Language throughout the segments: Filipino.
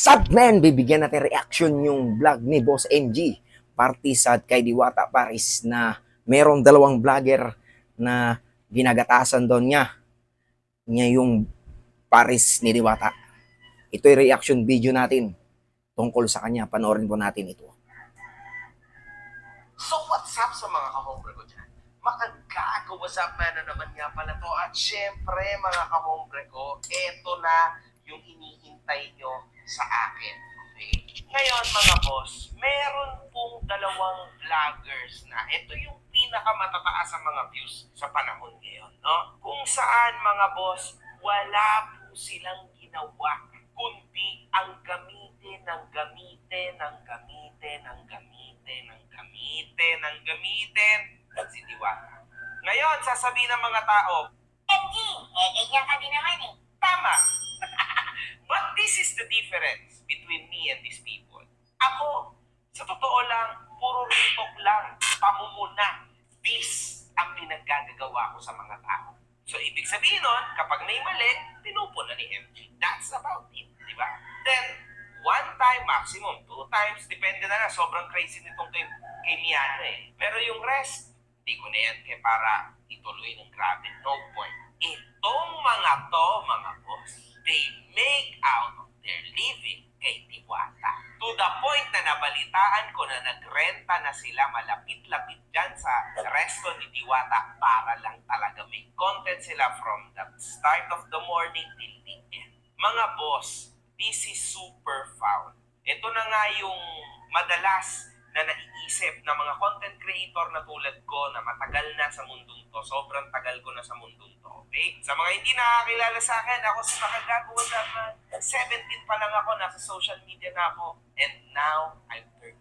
Subman, bibigyan natin reaction yung vlog ni Boss MG. Party sa kay Diwata Paris na merong dalawang vlogger na ginagatasan doon niya yung Paris ni Diwata. Ito yung reaction video natin tungkol sa kanya. Panoorin po natin ito. So what's up sa mga kahombre ko dyan? Makagago, what's up man na naman nga pala to. At syempre mga kahombre ko, eto na yung hinihintay nyo sa akin. Okay? Ngayon mga boss, meron pong dalawang vloggers na ito yung pinakamatataas sa mga views sa panahon ngayon. No? Kung saan mga boss, wala po silang ginawa kundi ang gamitin ng gamitin ng gamitin ng gamitin ng gamitin ng gamitin ng si Diwata. Ngayon, sasabihin ng mga tao, MG, ganyan ka din naman eh. Tama. But this is the difference between me and these people. Ako, sa totoo lang, puro ritok lang, pamumuna. This ang pinaggagawa ko sa mga tao. So, ibig sabihin nun, kapag may mali, pinupuna ni MG. That's about it, di ba? Then, one time, maximum, 2 times, depende na sobrang crazy nitong kay Miano eh. Pero yung rest, hindi ko na yan kaya para ituloy ng grabe. No point. Itong mga to, mga boss, they make out of their living kay Diwata. To the point na nabalitaan ko na nagrenta na sila malapit-lapit dyan sa resto ni Diwata para lang talaga may content sila from the start of the morning till the end. Mga boss, this is super foul. Ito na nga yung madalas na naiisip ng mga content creator na tulad ko na matagal na sa mundong to. Sobrang tagal ko na sa mundong to. Okay? Sa mga hindi nakakilala sa akin, ako si Makagago naman. 17 pa lang ako, nasa social media na ako. And now, I'm 32.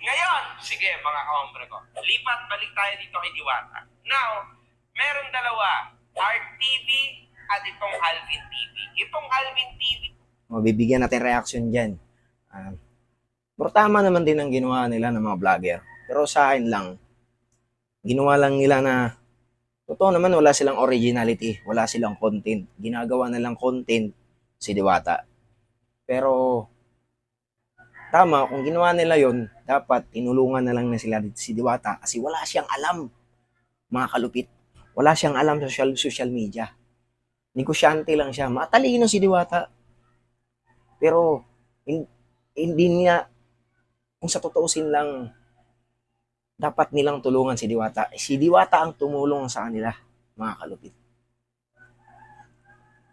Ngayon, sige mga kahombre ko. Lipat, balik tayo dito kay Diwata. Now, meron dalawa. Art TV at itong Alvin TV. Itong Alvin TV. Mabibigyan natin reaction dyan. Pero tama naman din ang ginawa nila ng mga vlogger. Pero sa akin lang, ginawa lang nila na totoo naman wala silang originality, wala silang content. Ginagawa na lang content si Diwata. Pero tama, kung ginawa nila yon, dapat tinulungan na lang na sila si Diwata kasi wala siyang alam, mga kalupit. Wala siyang alam sa social media. Negosyante lang siya. Matalino si Diwata. Pero hindi niya, kung sa totoosin lang, dapat nilang tulungan si Diwata. Si Diwata ang tumulong sa kanila, mga kalupit.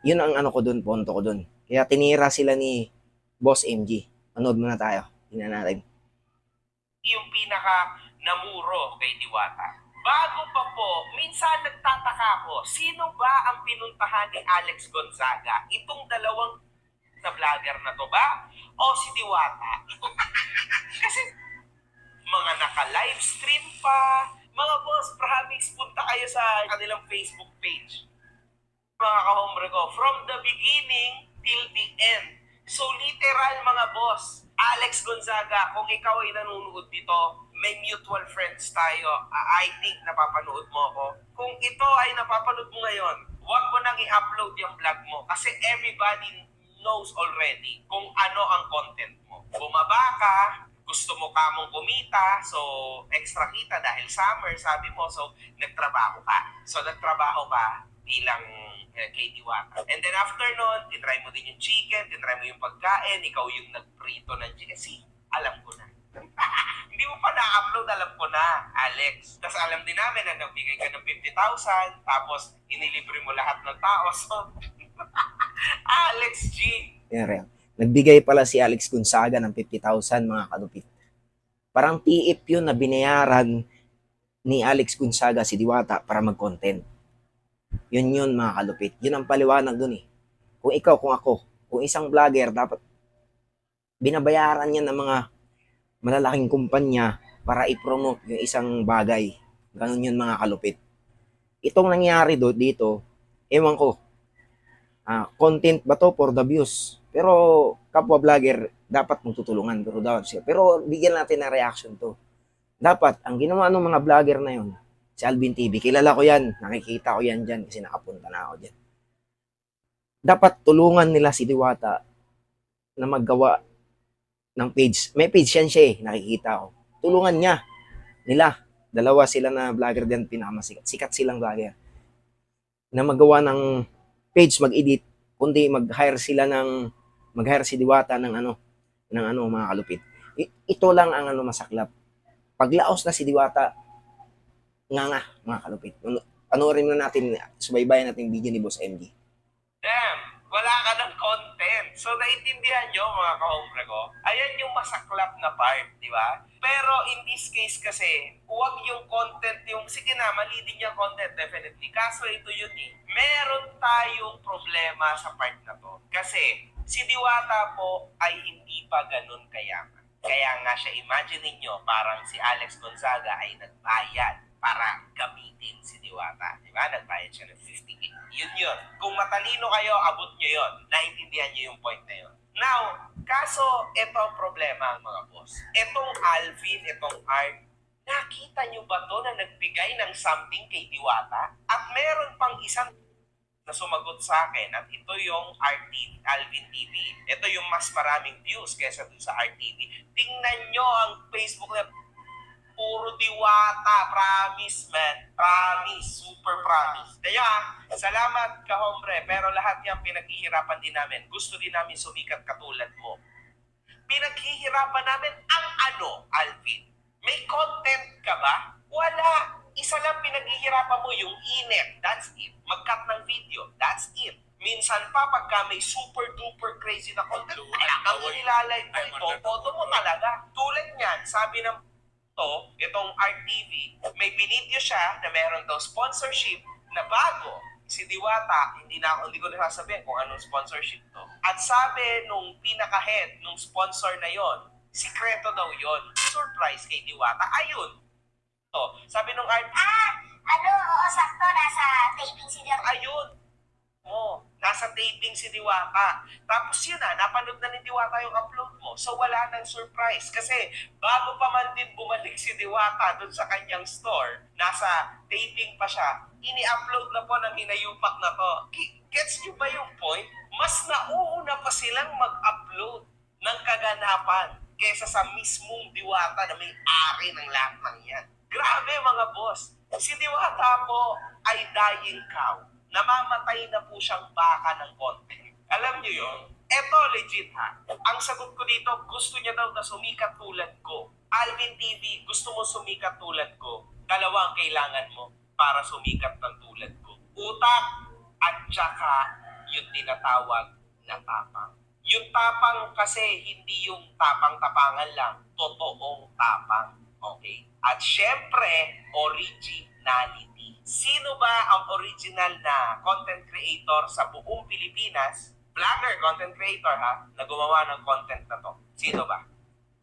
Yun ang ano ko dun, punto ko dun. Kaya tinira sila ni Boss MG. Manood muna tayo. Tingnan natin. Yung pinaka namuro kay Diwata. Bago pa po, minsan nagtataka ako, sino ba ang pinuntahan ni Alex Gonzaga? Itong dalawang na vlogger na to ba? O si Diwata? Kasi mga naka-livestream pa. Mga boss, promise, punta kayo sa kanilang Facebook page. Mga kahombre ko, from the beginning till the end. So literal mga boss, Alex Gonzaga, kung ikaw ay nanonood dito, may mutual friends tayo. I think napapanood mo ako. Kung ito ay napapanood mo ngayon, huwag mo nang i-upload yung vlog mo kasi everybody knows already kung ano ang content mo. Bumaba ka, gusto mo kamong kumita, so extra kita dahil summer, sabi mo, so nagtrabaho ka. So nagtrabaho ka bilang kay Diwata. And then after nun, tinry mo din yung chicken, tinry mo yung pagkain, ikaw yung nagprito ng chicken. See, alam ko na. Hindi mo pa na-upload, alam ko na, Alex. Tapos alam din namin na nagbigay ka ng 50,000, tapos inilibre mo lahat ng tao. So, Alex G. Yan. Nagbigay pala si Alex Gonzaga ng 50,000, mga kalupit. Parang TF yun na binayaran ni Alex Gonzaga si Diwata para mag-content. Yun mga kalupit. Yun ang paliwanag dun eh. Kung ikaw, kung ako, kung isang vlogger, dapat binabayaran niya ng mga malalaking kumpanya para i-promote yung isang bagay. Ganun yun mga kalupit. Itong nangyari dito, ewan ko, content ba to for the views? Pero kapwa vlogger, dapat magtutulungan. Pero bigyan natin ng reaction to. Dapat, ang ginawa ng mga vlogger na yun, si Alvin TV, kilala ko yan, nakikita ko yan dyan kasi nakapunta na ako dyan. Dapat tulungan nila si Diwata na maggawa ng page. May page yan siya nakikita ko. Tulungan nila. Dalawa sila na vlogger din, pinakamasikat. Sikat silang vlogger. Na magawa ng page, mag-edit, kundi mag-hire si Diwata ng mga kalupit. Ito lang ang masaklap. Paglaos na si Diwata, nga mga kalupit. Panoorin na natin, subaybayan natin yung video ni Boss MG. Damn, wala ka ng content. So, naintindihan nyo, mga kahombre ko? Ayan yung masaklap na part, di ba? Pero in this case kasi, huwag yung content yung, sige na, mali din yung content, definitely. Kaso ito yun meron tayong problema sa part na to. Kasi, si Diwata po ay hindi pa ganun kayaman. Kaya nga siya, imagine niyo parang si Alex Gonzaga ay nagbayad para gamitin si Diwata. Di ba? Nagbayad siya ng 50K. Yun. Kung matalino kayo, abot nyo yun. Naintindihan nyo yung point na yun. Now, kaso, ito ang problema, mga boss. Itong Alvin, itong Art, nakita nyo ba to na nagbigay ng something kay Diwata? At meron pang isang na sumagot sa akin at ito yung Alvin TV. Ito yung mas maraming views kaysa dun sa RTV. Tingnan nyo ang Facebook na puro Diwata. Promise, man. Promise. Super promise. Kaya, salamat ka, hombre. Pero lahat yan pinaghihirapan din namin. Gusto din namin sumikat katulad mo. Pinaghihirapan namin ang ano, Alvin? May content ka ba? Wala. Isa lang pinaghihirapan mo yung init. That's it. Mag-cut ng video. That's it. Minsan pa, pagka may super duper crazy na content, talagang inilalay mo ito, photo mo talaga. Tulad niyan, sabi ng itong RTV, may binidyo siya na meron daw sponsorship na bago. Si Diwata, hindi ko na sasabihin kung anong sponsorship to. At sabi nung pinaka-head, nung sponsor na yon, sikreto daw yon. Surprise kay Diwata. Ayun. Sabi nung art, Oo, sakto, nasa taping si Diwata. ayun. Nasa taping si Diwata. Tapos yun napanood na ni Diwata yung upload mo. So wala nang surprise. Kasi bago pa man din bumalik si Diwata dun sa kanyang store, nasa taping pa siya, ini-upload na po ng hinayupak na to. Gets nyo ba yung point? Mas nauuna pa silang mag-upload ng kaganapan kaysa sa mismong Diwata na may-ari ng lahat ng yan. Grabe mga boss. Si Diwata po ay dying cow. Namamatay na po siyang baka ng content. Alam niyo yun? Eto legit Ang sagot ko dito, gusto niya daw na sumikat tulad ko. Alvin TV, gusto mo sumikat tulad ko? Dalawa ang kailangan mo para sumikat ng tulad ko. Utak at saka yung tinatawag na tapang. Yung tapang kasi hindi yung tapang-tapangan lang, totoong tapang. Okay? At syempre, originality. Sino ba ang original na content creator sa buong Pilipinas? Vlogger, content creator na gumawa ng content na to. Sino ba?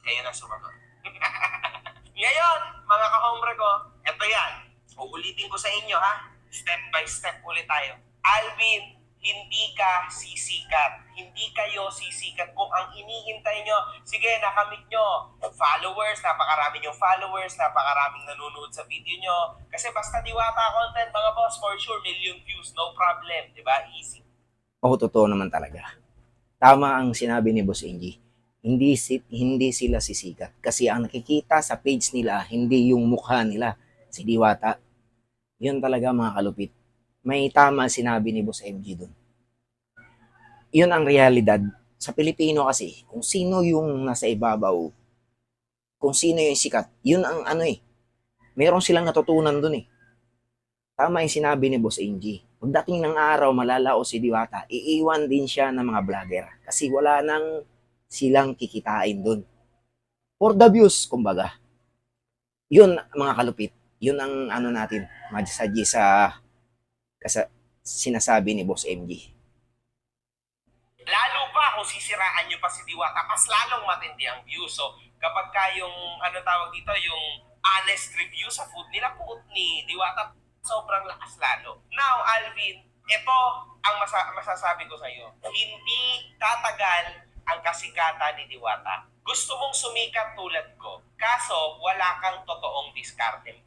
Kayo na sumagot. Ngayon, mga kahombre ko, eto yan. Uulitin ko sa inyo Step by step ulit tayo. Alvin, hindi ka sisikat. Hindi kayo sisikat kung ang inihintay nyo, sige, nakamit nyo. Followers, napakarami yung followers, napakaraming nanonood sa video nyo. Kasi basta Diwata content, mga boss, for sure, million views, no problem. Diba? Easy. Totoo naman talaga. Tama ang sinabi ni Boss Angie. Hindi sila sisikat. Kasi ang nakikita sa page nila, hindi yung mukha nila. Si Diwata. Yun talaga mga kalupit. May tama sinabi ni Boss MG dun. Yun ang realidad. Sa Pilipino kasi, kung sino yung nasa ibabaw, kung sino yung sikat, yun ang meron silang natutunan dun Tama yung sinabi ni Boss MG. Pagdating ng araw, malalao si Diwata, iiwan din siya ng mga vlogger. Kasi wala nang silang kikitain dun. For the views, kumbaga. Yun, mga kalupit. Yun ang natin, masasadyi sa sinasabi ni Boss MG. Lalo pa kung sisiraan nyo pa si Diwata, mas lalong matindi ang view. So, kapag yung, tawag dito, yung honest review sa food nila, ni Diwata, sobrang lakas lalo. Now, Alvin, ito ang masasabi ko sa iyo. Hindi tatagal ang kasikatan ni Diwata. Gusto mong sumikat tulad ko, kaso wala kang totoong diskarte.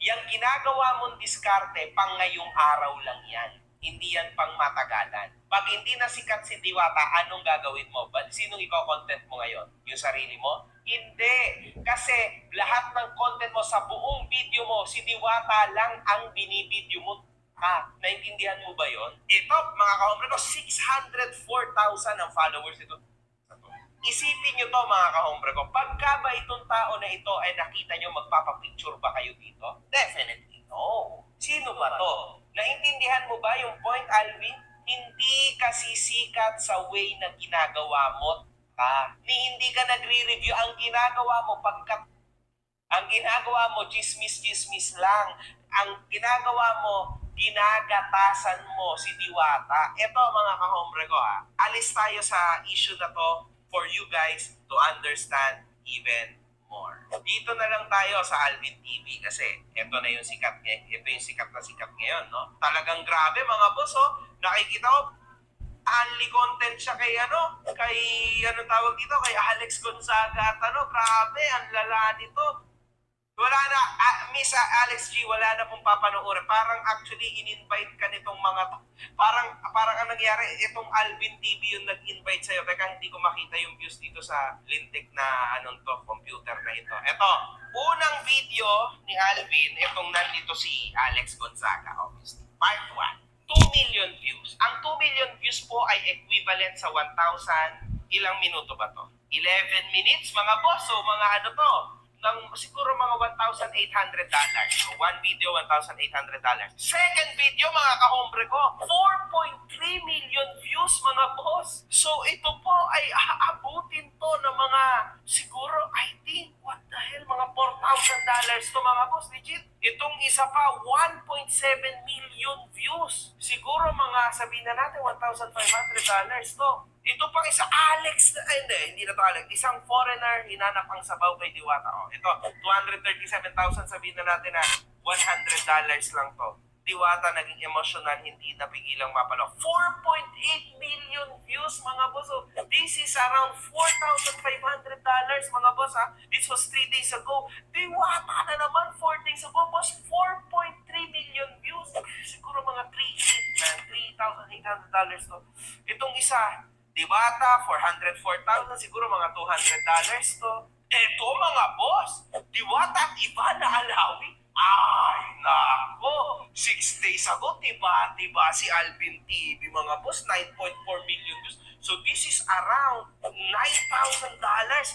Yang ginagawa mong diskarte, pang ngayong araw lang yan. Hindi yan pang matagalan. Pag hindi na sikat si Diwata, anong gagawin mo? Sinong ikaw-content mo ngayon? Yung sarili mo? Hindi. Kasi lahat ng content mo sa buong video mo, si Diwata lang ang binibideo mo. Naintindihan mo ba yon? Ito, mga kahombre ko, 604,000 ang followers ito. Isipin nyo to, mga kahombre ko, pagka ba itong tao na ito ay nakita nyo, magpapapicture ba kayo dito? Definitely no. Sino ba to? Naintindihan mo ba yung point, Alvin? Hindi kasi sikat sa way na ginagawa mo. Hindi ka nagre-review. Ang ginagawa mo, chismis-chismis lang. Ang ginagawa mo, ginagatasan mo si Diwata. Ito, mga kahombre ko, alis tayo sa issue na to for you guys to understand even more. Dito na lang tayo sa Alvin TV kasi ito na yung sikat ngayon. Ito yung sikat na sikat ngayon, no? Talagang grabe, mga boss, oh. Nakikita ko, only content siya kay anong tawag dito, kay Alex Gonzaga at grabe, ang lala nito. Wala na, Miss Alex G, wala na pong papanoorin. Parang actually in-invite ka nitong mga to. Parang ang nangyari, itong Alvin TV yung nag-invite sa'yo. Teka, hindi ko makita yung views dito sa lintik na computer na ito. Ito, unang video ni Alvin, itong nandito si Alex Gonzaga, obviously. Part 1, 2 million views. Ang 2 million views po ay equivalent sa 1,000, ilang minuto ba to? 11 minutes, mga boss. So, mga siguro mga $1,800. So, one video, $1,800. Second video, mga kahombre ko, 4.3 million views, mga boss. So, ito po ay aabutin to ng mga, siguro, I think, what the hell, mga $4,000 to, mga boss. Legit. Itong isa pa, 1.7 million views. Siguro mga, sabihin na natin, $1,500 to. Ito pang isa, Alex, hindi na to Alex, isang foreigner, hinanap ang sabaw kay Diwata. Ito, 237,000, sabihin na natin na $100 lang to. Diwata naging emotional, hindi napigilang mapalo. 4.8 million views, mga boss. So, this is around $4,500, mga boss, This was 3 days ago. Diwata na naman, 4 days ago, boss. 4.3 million views. Siguro mga $3,800 to. Itong isa, Diwata, 404,000, siguro mga $200 to. Eto, mga boss, Diwata at Ivana Alawi. Ay, nako. 6 days ago, diba si Alvin TV, mga boss, 9.4 million views. So this is around $9,000,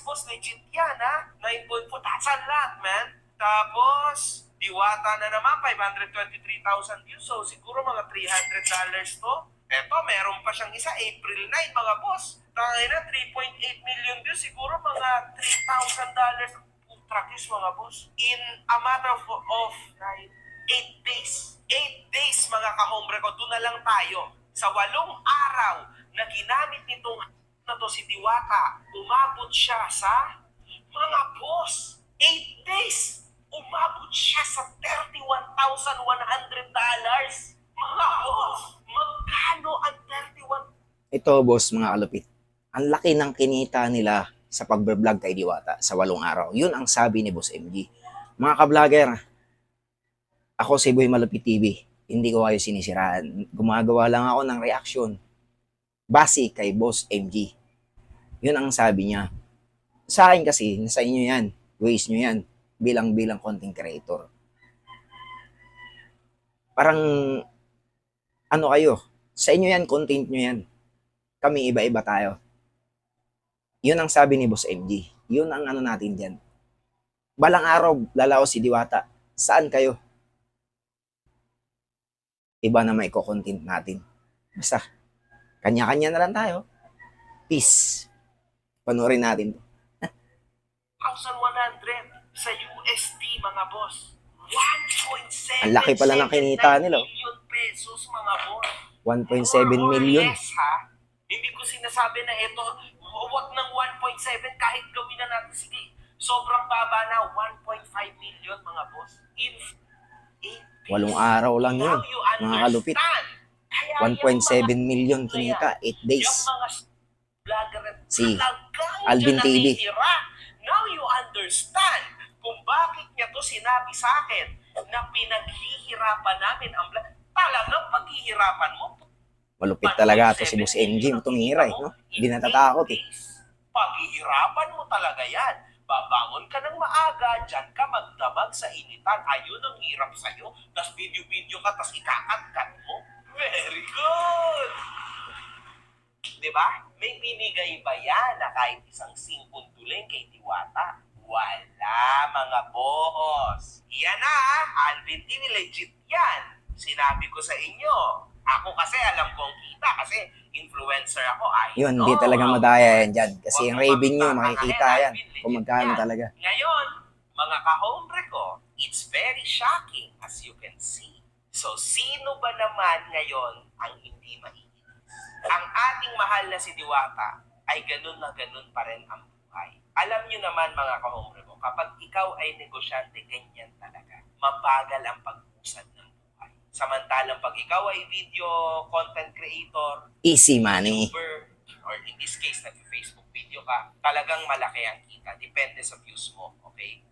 boss. Legit yan, 9.4. That's a lot, man. Tapos, Diwata na naman, 523,000 views. So siguro mga $300 to. Eto, meron pa siyang isa, April 9, mga boss. Tangay na, 3.8 million views, siguro mga $3,000. Trackies, mga boss. In a matter of 8 days. 8 days, mga kahombre ko, doon na lang tayo. Sa 8 araw na ginamit nitong na to si Diwata, umabot siya sa, mga boss, 8 days. Umabot siya sa $31,100. Mga boss, magkano ang 31? Ito, boss, mga kalupit. Ang laki ng kinita nila sa pagbablog kay Diwata sa 8 araw. Yun ang sabi ni Boss MG. Mga ka-vlogger, ako si Boy Malupit TV. Hindi ko kayo sinisiraan. Gumagawa lang ako ng reaction base kay Boss MG. Yun ang sabi niya. Sa akin kasi, nasa inyo yan. Ways nyo yan. Bilang content creator. Parang ano kayo, sa inyo yan, content nyo yan. Kami iba-iba tayo. Yun ang sabi ni Boss MG. Yun ang ano natin dyan. Balang araw, lalao si Diwata. Saan kayo? Iba na may content natin. Basta, kanya-kanya na lang tayo. Peace. Panoorin natin to. 1,100 sa USD, mga boss. 1.7 Ang laki pala ng kinita nila. million pesos, mga boss. 1.7 More or million. less, Hindi ko sinasabi na ito, wag ng 1.7, kahit gawin na natin, sige, sobrang baba na, 1.5 million, mga boss. In 8 8 araw lang yun. Now you Mga kalupit. understand. 1.7 million kinita. 8 days. Yung mga vlogger na Si talagang Alvin dyan TV. natitira. Now you understand kung bakit niya to sinabi sa akin na pinaghihirapan namin ang vlog. talagang paghihirapan mo. Malupit talaga to si Boss MG, tumiray, no? Hindi natatakot eh. Paghihirapan mo talaga yan. Babangon ka ng maaga, dyan ka magdamag sa initan. Ayun ang hirap sa'yo. Tapos video-video ka, tapos ikakat-kat mo. Very good! Di ba? May binigay ba yan na kahit isang singkong tuling kay Diwata? Wala, mga boss. Yan na, Alvin TV, legit yan. Sinabi ko sa inyo. Ako kasi alam kong kita kasi influencer ako. Yun, hindi talaga madaya yan dyan. Kasi yung revenue, makikita yan. Kung magkano talaga. Ngayon, mga ka-hombre ko, it's very shocking as you can see. So, sino ba naman ngayon ang hindi maiinis? Ang ating mahal na si Diwata ay ganun na ganun pa rin ang buhay. Alam nyo naman mga ka-hombre ko, kapag ikaw ay negosyante, ganyan talaga. Mabagal ang pag-usad ng buhay. Samantalang pag ikaw ay video content creator, Easy money. YouTuber, or in this case, nag-Facebook video ka, talagang malaki ang kita. Depende sa views mo, okay?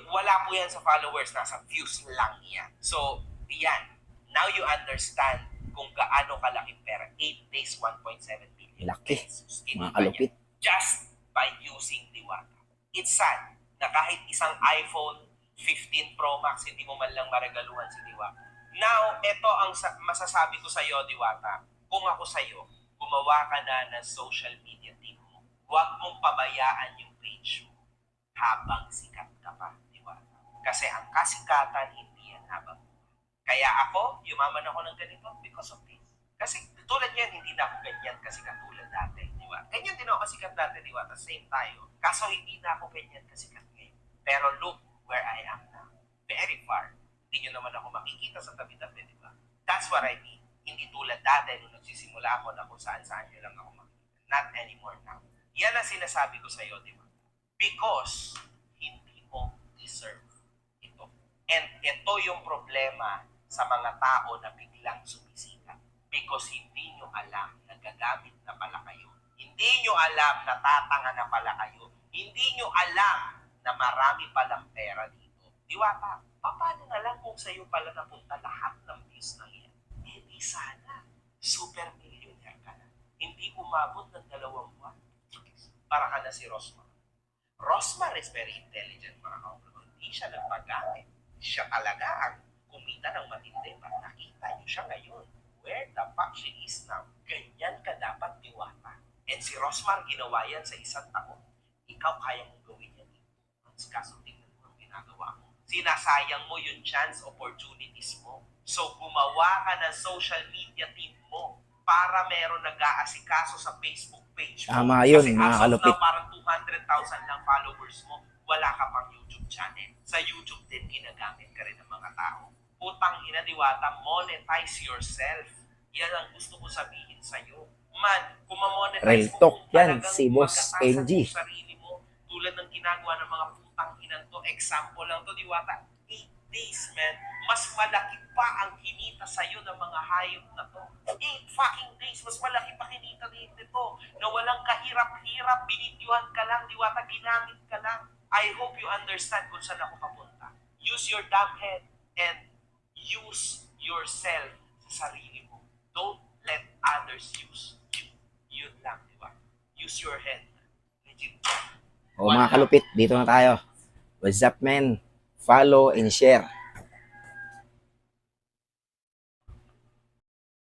Wala po yan sa followers, nasa views lang yan. So, yan. Now you understand kung gaano kalaki pera. 8 days, 1.7 billion Laki. pesos. Mga kalupit. Just by using Diwata. It's sad na kahit isang iPhone 15 Pro Max, hindi mo man lang maregaluhan si Diwata. Now, ito ang masasabi ko sa iyo, Diwata. Kung ako sa iyo, gumawa ka na ng social media team mo. Huwag mong pabayaan yung page mo habang sikat ka pa, Diwata. Kasi ang kasikatan, hindi yan habang. Kaya ako, yumaman ako ng ganito because of this. Kasi tulad yan, hindi na ako ganyan kasi katulad dati, Diwata. Ganyan din ako kasikat dati, Diwata. Same tayo. Kaso hindi na ako ganyan kasikat ngayon. Pero look where I am now. Very far. Hindi nyo naman ako makikita sa tabi-tabi, di ba? That's what I mean. Hindi tulad dati nung nagsisimula ako na kung saan-saan nyo lang ako makikita. Not anymore now. Yan ang sinasabi ko sa iyo, di ba? Because hindi mo deserve ito. And ito yung problema sa mga tao na biglang sumisikat. Because hindi nyo alam na gagamit na pala kayo. Hindi nyo alam na tatanga na pala kayo. Hindi nyo alam na marami palang pera dito. Diwata, paano na lang kung sa'yo pala napunta lahat ng views ng yan? Eh di sana, super millionaire ka na. Hindi umabot ng 2 buwan. Para ka na si Rosmar. Rosmar is very intelligent, mga kaumbrong. Hindi siya nagpagamit. Siya talaga ang kumita ng matindi. Para nakita niyo siya ngayon. Where the fuck she is now? Ganyan ka dapat, Diwata. And si Rosmar ginawa yan sa 1 taon. Ikaw kaya mong gawin yan. Kaso tingnan mo ang ginagawa mo. Sinasayang mo yung chance opportunities mo. So gumawa ka ng social media team mo para meron nag-aasikaso sa Facebook page mo. Tama yun, Kasi mga as of kalupit. now, parang 200,000 lang followers mo. Wala ka pang YouTube channel. Sa YouTube din, ginagamit ka rin ng mga tao. Putang ina, Diwata, monetize yourself. Yan ang gusto ko sabihin sa'yo. Man, kung ma-monetize Real mo, talk kung yan, talagang si Boss magkatasan MG. mo sarili mo, tulad ng ginagawa ng mga putang inan to, example lang to, Diwata, 8 days, man, mas malaki pa ang kinita sa'yo ng mga hayop na to. 8 fucking days, mas malaki pa kinita nito, na walang kahirap-hirap, binidyohan ka lang, Diwata, ginamit ka lang. I hope you understand kung saan ako papunta. Use your damn head and use yourself sa sarili mo. Don't let others use you. Yun lang, Diwata. Use your head. Legit. O mga kalupit, dito na tayo. What's up, men? Follow and share.